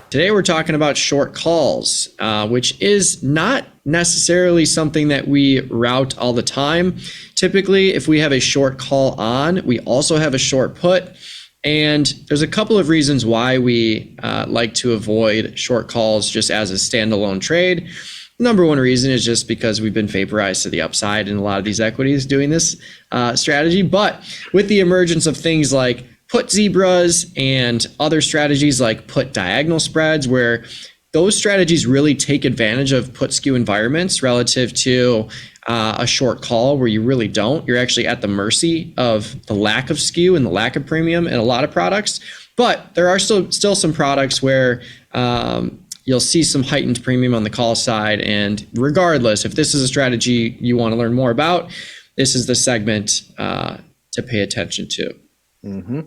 Today we're talking about short calls, which is not necessarily something that we route all the time. Typically, if we have a short call on, we also have a short put. And there's a couple of reasons why we like to avoid short calls just as a standalone trade. Number one reason is just because we've been vaporized to the upside in a lot of these equities doing this strategy. But with the emergence of things like put zebras and other strategies like put diagonal spreads, where those strategies really take advantage of put skew environments relative to a short call where you really don't. You're actually at the mercy of the lack of skew and the lack of premium in a lot of products. But there are still some products where you'll see some heightened premium on the call side. And regardless, if this is a strategy you want to learn more about, this is the segment to pay attention to. Mm-hmm.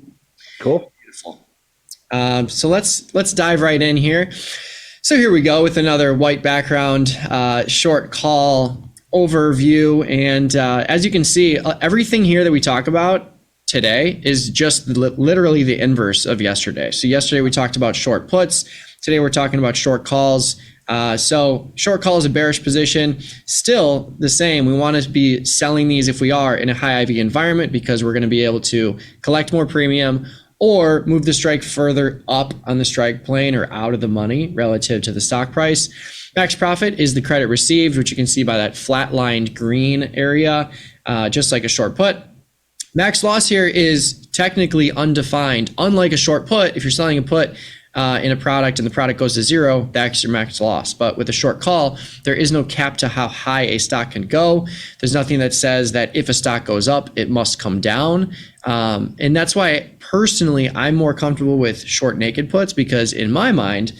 Cool. Beautiful. So let's dive right in here. So here we go with another white background short call overview. And as you can see, everything here that we talk about today is just literally the inverse of yesterday. So yesterday we talked about short puts. Today we're talking about short calls. So short call is a bearish position. Still the same. We want to be selling these if we are in a high IV environment, because we're going to be able to collect more premium or move the strike further up on the strike plane or out of the money relative to the stock price. Max profit is the credit received, which you can see by that flatlined green area, just like a short put. Max loss here is technically undefined. Unlike a short put, if you're selling a put in a product and the product goes to zero, that's your max loss. But with a short call, there is no cap to how high a stock can go. There's nothing that says that if a stock goes up, it must come down. And that's why personally, I'm more comfortable with short naked puts, because in my mind,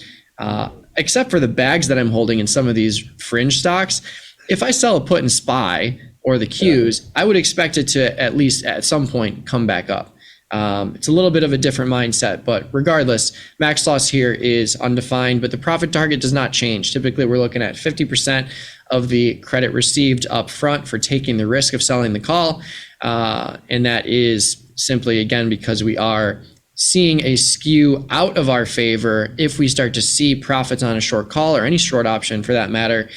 except for the bags that I'm holding in some of these fringe stocks, if I sell a put in SPY or the Qs, I would expect it to at least at some point come back up. It's a little bit of a different mindset, but regardless, max loss here is undefined, but the profit target does not change. Typically, we're looking at 50% of the credit received up front for taking the risk of selling the call. And that is simply, again, because we are seeing a skew out of our favor if we start to see profits on a short call or any short option for that matter,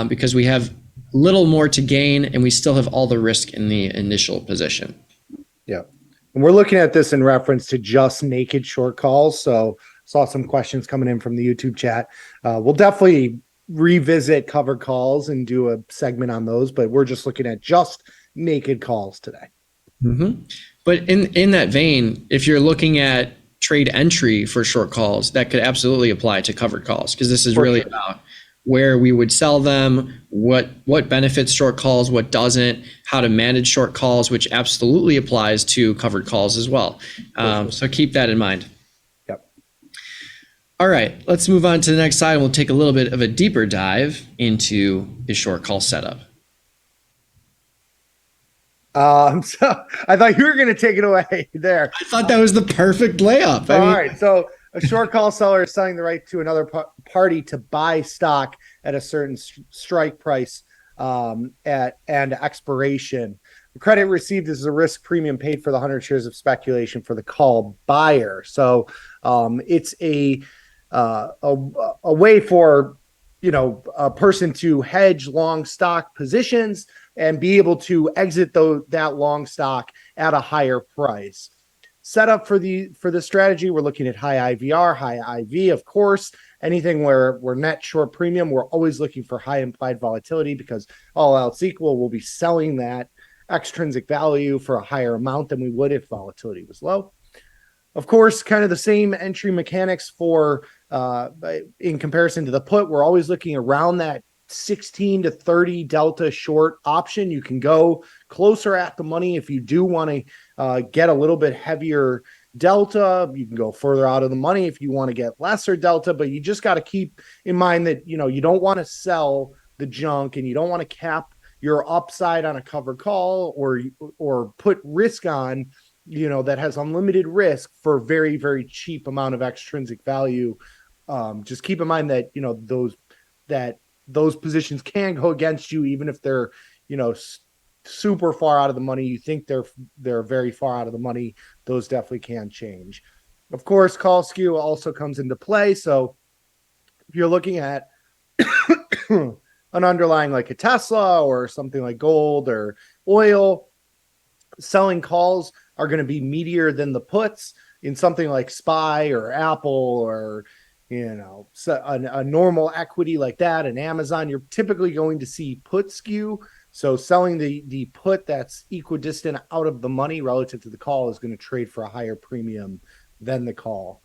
because we have little more to gain and we still have all the risk in the initial position. Yeah. And we're looking at this in reference to just naked short calls. So saw some questions coming in from the YouTube chat. We'll definitely revisit covered calls and do a segment on those, but we're just looking at just naked calls today. Mm-hmm. But in that vein, if you're looking at trade entry for short calls, that could absolutely apply to covered calls, because this is really about where we would sell them, what benefits short calls, what doesn't, how to manage short calls, which absolutely applies to covered calls as well. So keep that in mind. Yep. All right, let's move on to the next slide, and we'll take a little bit of a deeper dive into the short call setup. So I thought you were going to take it away there. I thought that was the perfect layup. All right. So a short call seller is selling the right to another party to buy stock at a certain strike price at expiration. The credit received is a risk premium paid for the 100 shares of speculation for the call buyer. So it's a way for a person to hedge long stock positions and be able to exit that long stock at a higher price. Setup for the strategy, we're looking at high IVR, high IV, of course. Anything where we're net short premium, we're always looking for high implied volatility, because all else equal, we'll be selling that extrinsic value for a higher amount than we would if volatility was low. Of course, kind of the same entry mechanics for in comparison to the put. We're always looking around that 16 to 30 delta short option. You can go closer at the money if you do want to get a little bit heavier delta. You can go further out of the money if you want to get lesser delta, but you just got to keep in mind that you don't want to sell the junk, and you don't want to cap your upside on a covered call or put risk on that has unlimited risk for very, very cheap amount of extrinsic value. Just keep in mind that those positions can go against you, even if they're super far out of the money. You think they're very far out of the money, those definitely can change. Of course, call skew also comes into play. So if you're looking at an underlying like a Tesla or something like gold or oil, selling calls are going to be meatier than the puts. In something like SPY or Apple or a normal equity like that, an Amazon, you're typically going to see put skew. So selling the put that's equidistant out of the money relative to the call is going to trade for a higher premium than the call.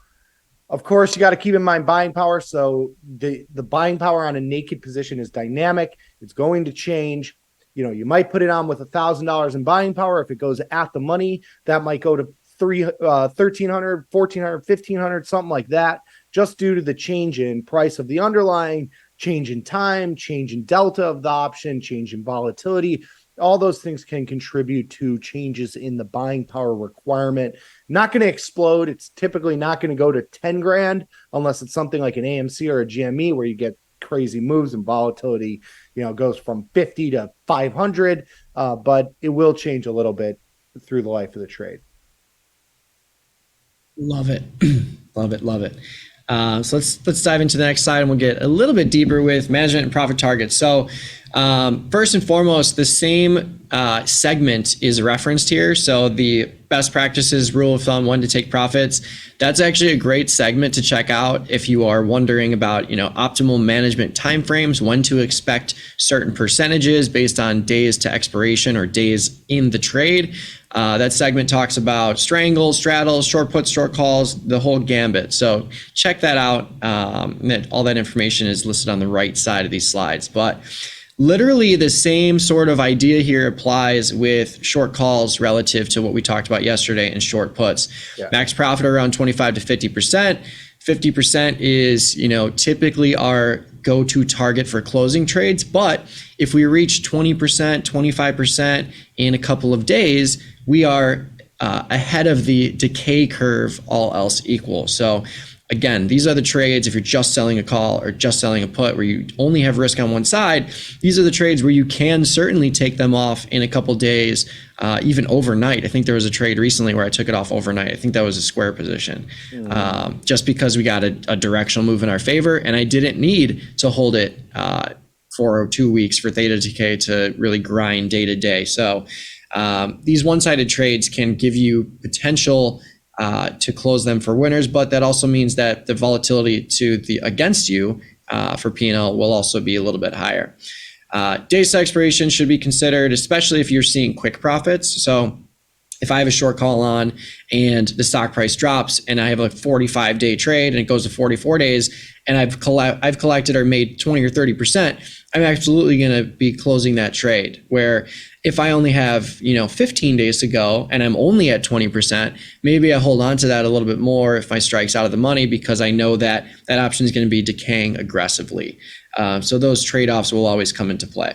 Of course, you got to keep in mind buying power. So the buying power on a naked position is dynamic. It's going to change. You might put it on with $1,000 in buying power. If it goes at the money, that might go to 1,300, 1,400, 1,500, something like that, just due to the change in price of the underlying, change in time, change in delta of the option, change in volatility. All those things can contribute to changes in the buying power requirement. Not going to explode. It's typically not going to go to 10 grand unless it's something like an AMC or a GME where you get crazy moves and volatility, goes from 50 to 500, but it will change a little bit through the life of the trade. Love it. Love it. Love it. So let's dive into the next slide and we'll get a little bit deeper with management and profit targets. So first and foremost, the same segment is referenced here. So the best practices rule of thumb, when to take profits. That's actually a great segment to check out if you are wondering about, optimal management timeframes, when to expect certain percentages based on days to expiration or days in the trade. That segment talks about strangles, straddles, short puts, short calls, the whole gambit. So check that out. All that information is listed on the right side of these slides. But literally the same sort of idea here applies with short calls relative to what we talked about yesterday in short puts. Yeah. Max profit around 25 to 50%. 50% is, typically our go-to target for closing trades. But if we reach 20%, 25% in a couple of days, we are ahead of the decay curve, all else equal. So again, these are the trades, if you're just selling a call or just selling a put where you only have risk on one side, these are the trades where you can certainly take them off in a couple days, even overnight. I think there was a trade recently where I took it off overnight. I think that was a square position, just because we got a directional move in our favor, and I didn't need to hold it for 2 weeks for theta decay to really grind day to day. So these one-sided trades can give you potential to close them for winners, but that also means that the volatility to the against you for P&L will also be a little bit higher. Days to expiration should be considered, especially if you're seeing quick profits. So if I have a short call on and the stock price drops and I have a 45-day trade and it goes to 44 days and I've collected or made 20 or 30%, I'm absolutely going to be closing that trade. Where if I only have, 15 days to go and I'm only at 20%, maybe I hold on to that a little bit more if my strike's out of the money, because I know that that option is going to be decaying aggressively. So those trade-offs will always come into play.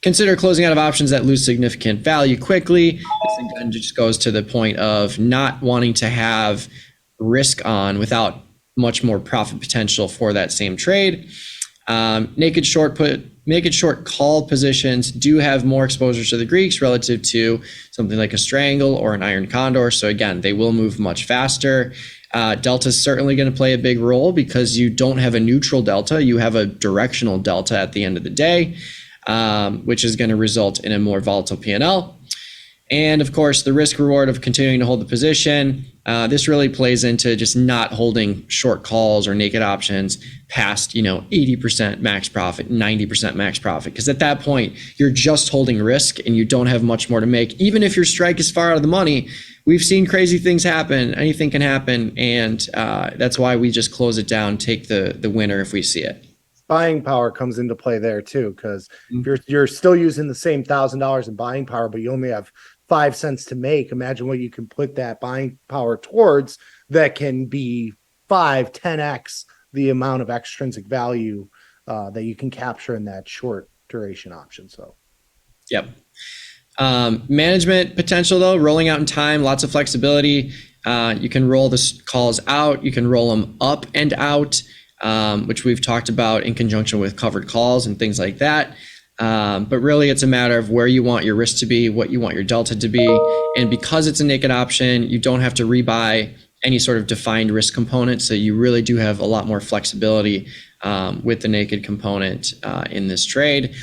Consider closing out of options that lose significant value quickly. This again just goes to the point of not wanting to have risk on without much more profit potential for that same trade. Naked short call positions do have more exposure to the Greeks relative to something like a strangle or an iron condor. So again, they will move much faster. Delta is certainly going to play a big role because you don't have a neutral delta. You have a directional delta at the end of the day, which is going to result in a more volatile P&L. And of course, the risk reward of continuing to hold the position. This really plays into just not holding short calls or naked options past, 80% max profit, 90% max profit. Because at that point, you're just holding risk and you don't have much more to make. Even if your strike is far out of the money, we've seen crazy things happen. Anything can happen. And that's why we just close it down, take the winner if we see it. Buying power comes into play there too, because if you're still using the same $1,000 in buying power, but you only have 5 cents to make, imagine what you can put that buying power towards that can be 5-10x the amount of extrinsic value that you can capture in that short duration option. So yep. Management potential though, rolling out in time, lots of flexibility. You can roll the calls out, you can roll them up and out, which we've talked about in conjunction with covered calls and things like that. But really it's a matter of where you want your risk to be, what you want your delta to be. And because it's a naked option, you don't have to rebuy any sort of defined risk component. So you really do have a lot more flexibility with the naked component in this trade.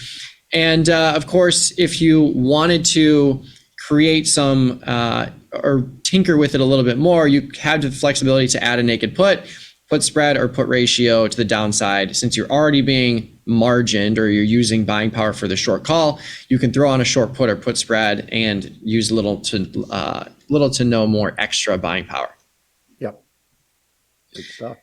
And of course, if you wanted to create some or tinker with it a little bit more, you have the flexibility to add a naked put spread or put ratio to the downside. Since you're already being margined or you're using buying power for the short call, you can throw on a short put or put spread and use little to no more extra buying power. Yep. Good stuff.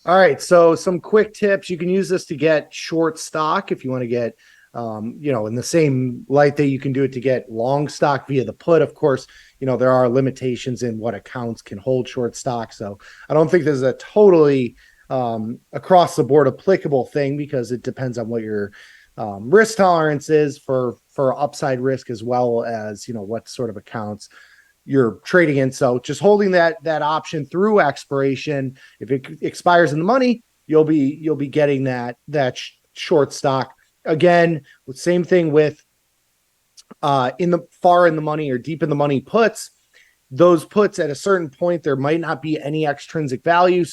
All right, so some quick tips. You can use this to get short stock if you want to get, in the same light that you can do it to get long stock via the put. Of course, there are limitations in what accounts can hold short stock. So I don't think this is a totally across the board applicable thing, because it depends on what your risk tolerance is for upside risk, as well as, what sort of accounts you're trading in. So just holding that option through expiration. If it expires in the money, you'll be getting that short stock. Again, same thing with in the far in the money or deep in the money puts. Those puts, at a certain point, there might not be any extrinsic value,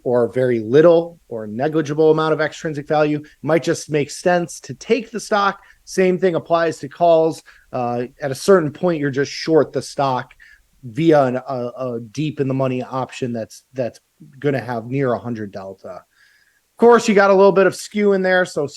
or very little or negligible amount of extrinsic value. It might just make sense to take the stock. Same thing applies to calls. At a certain point, you're just short the stock via a deep in the money option that's going to have near 100 delta. Of course, you got a little bit of skew in there, so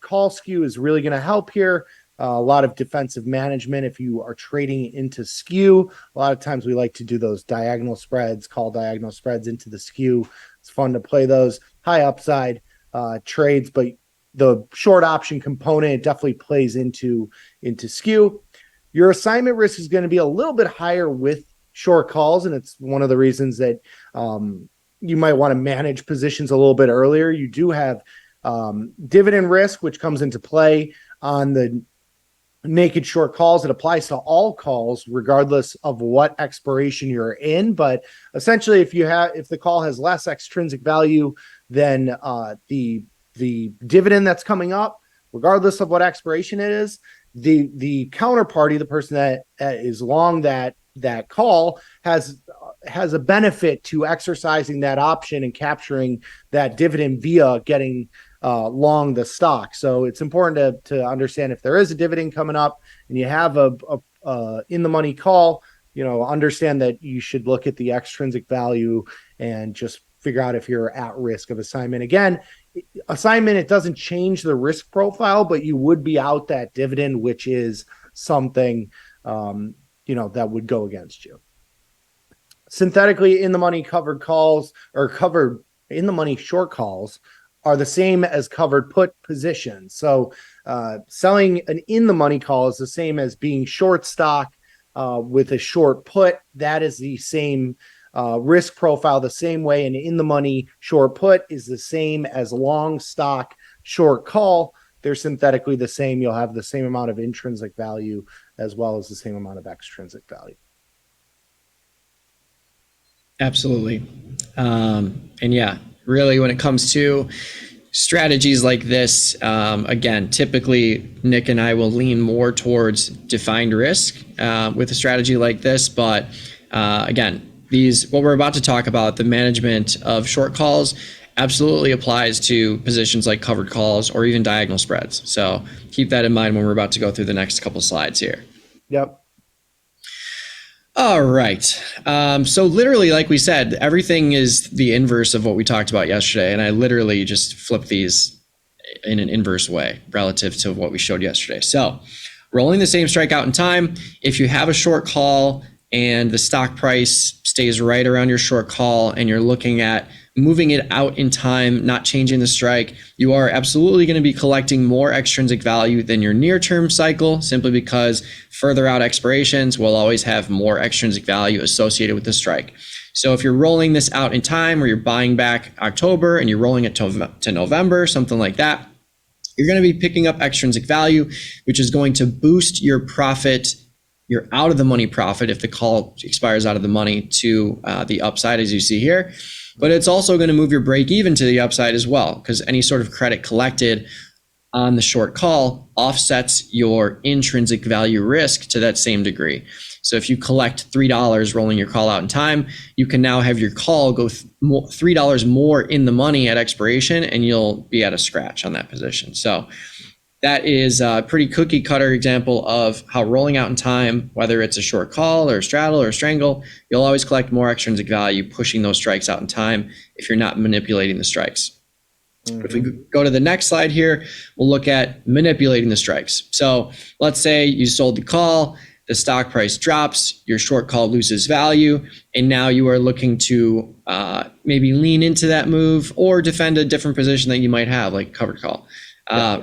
call skew is really going to help here. A lot of defensive management if you are trading into skew. A lot of times we like to do those diagonal spreads, call diagonal spreads into the skew. It's fun to play those high upside trades, but the short option component definitely plays into skew. Your assignment risk is going to be a little bit higher with short calls, and it's one of the reasons that you might want to manage positions a little bit earlier. You do have dividend risk, which comes into play on the naked short calls. It applies to all calls regardless of what expiration you're in, but essentially if the call has less extrinsic value than the dividend that's coming up, regardless of what expiration it is, the counterparty, the person that is long that call, has a benefit to exercising that option and capturing that dividend via getting long the stock. So it's important to understand, if there is a dividend coming up and you have a in the money call, understand that you should look at the extrinsic value and just figure out if you're at risk of assignment. Again, assignment, it doesn't change the risk profile, but you would be out that dividend, which is something that would go against you. Synthetically in the money covered calls, or covered in the money short calls, are the same as covered put positions. So selling an in the money call is the same as being short stock with a short put. That is the same risk profile, the same way an in the money short put is the same as long stock short call. They're synthetically the same. You'll have the same amount of intrinsic value as well as the same amount of extrinsic value. Absolutely. And yeah, really, when it comes to strategies like this, again, typically Nick and I will lean more towards defined risk with a strategy like this. But again, what we're about to talk about, the management of short calls, absolutely applies to positions like covered calls or even diagonal spreads. So keep that in mind when we're about to go through the next couple slides here. Yep. All right. So literally, like we said, everything is the inverse of what we talked about yesterday. And I literally just flipped these in an inverse way relative to what we showed yesterday. So rolling the same strike out in time. If you have a short call and the stock price stays right around your short call and you're looking at moving it out in time, not changing the strike, you are absolutely going to be collecting more extrinsic value than your near-term cycle, simply because further out expirations will always have more extrinsic value associated with the strike. So if you're rolling this out in time, or you're buying back October and you're rolling it to November, something like that, you're going to be picking up extrinsic value, which is going to boost your profit, your out of the money profit, if the call expires out of the money, to the upside, as you see here. But it's also going to move your break even to the upside as well, because any sort of credit collected on the short call offsets your intrinsic value risk to that same degree. So if you collect $3 rolling your call out in time, you can now have your call go $3 more in the money at expiration, and you'll be at a scratch on that position. So that is a pretty cookie cutter example of how rolling out in time, whether it's a short call or a straddle or a strangle, you'll always collect more extrinsic value pushing those strikes out in time if you're not manipulating the strikes. If we go to the next slide here, we'll look at manipulating the strikes. So let's say you sold the call, the stock price drops, your short call loses value, and now you are looking to maybe lean into that move or defend a different position that you might have, like covered call.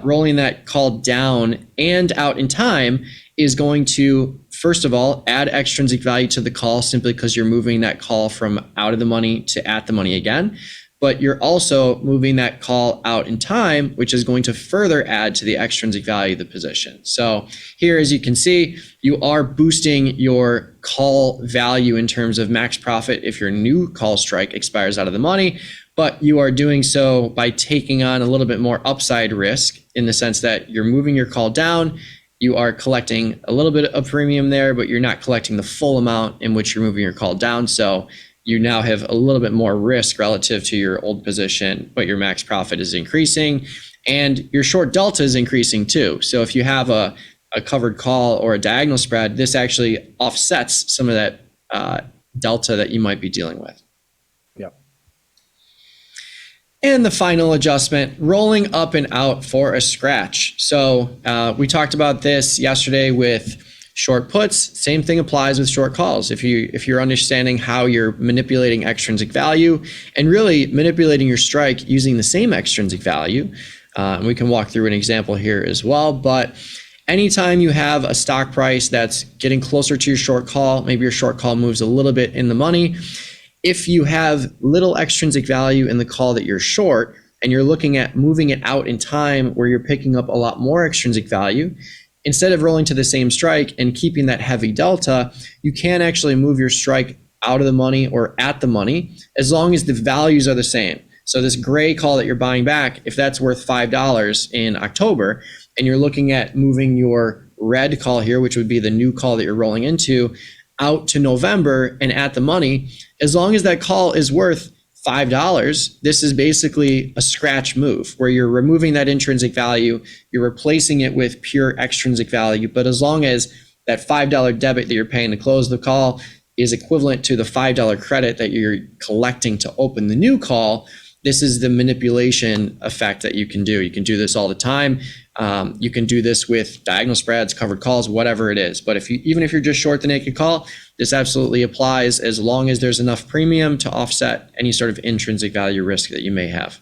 Rolling that call down and out in time is going to, first of all, add extrinsic value to the call simply because you're moving that call from out of the money to at the money again. But you're also moving that call out in time, which is going to further add to the extrinsic value of the position. So here, as you can see, you are boosting your call value in terms of max profit if your new call strike expires out of the money, but you are doing so by taking on a little bit more upside risk in the sense that you're moving your call down. You are collecting a little bit of premium there, but you're not collecting the full amount in which you're moving your call down. So you now have a little bit more risk relative to your old position, but your max profit is increasing and your short delta is increasing too. So if you have a covered call or a diagonal spread, this actually offsets some of that delta that you might be dealing with. Yep. And the final adjustment, rolling up and out for a scratch. So we talked about this yesterday with short puts. Same thing applies with short calls. If you're understanding how you're manipulating extrinsic value and really manipulating your strike using the same extrinsic value, and we can walk through an example here as well. But anytime you have a stock price that's getting closer to your short call, maybe your short call moves a little bit in the money. If you have little extrinsic value in the call that you're short and you're looking at moving it out in time where you're picking up a lot more extrinsic value, instead of rolling to the same strike and keeping that heavy delta, you can actually move your strike out of the money or at the money as long as the values are the same. So this gray call that you're buying back, if that's worth $5 in October, and you're looking at moving your red call here, which would be the new call that you're rolling into, out to November and at the money, as long as that call is worth $5, this is basically a scratch move where you're removing that intrinsic value, you're replacing it with pure extrinsic value. But as long as that $5 debit that you're paying to close the call is equivalent to the $5 credit that you're collecting to open the new call, this is the manipulation effect that you can do. You can do this all the time. You can do this with diagonal spreads, covered calls, whatever it is. But even if you're just short the naked call, this absolutely applies as long as there's enough premium to offset any sort of intrinsic value risk that you may have.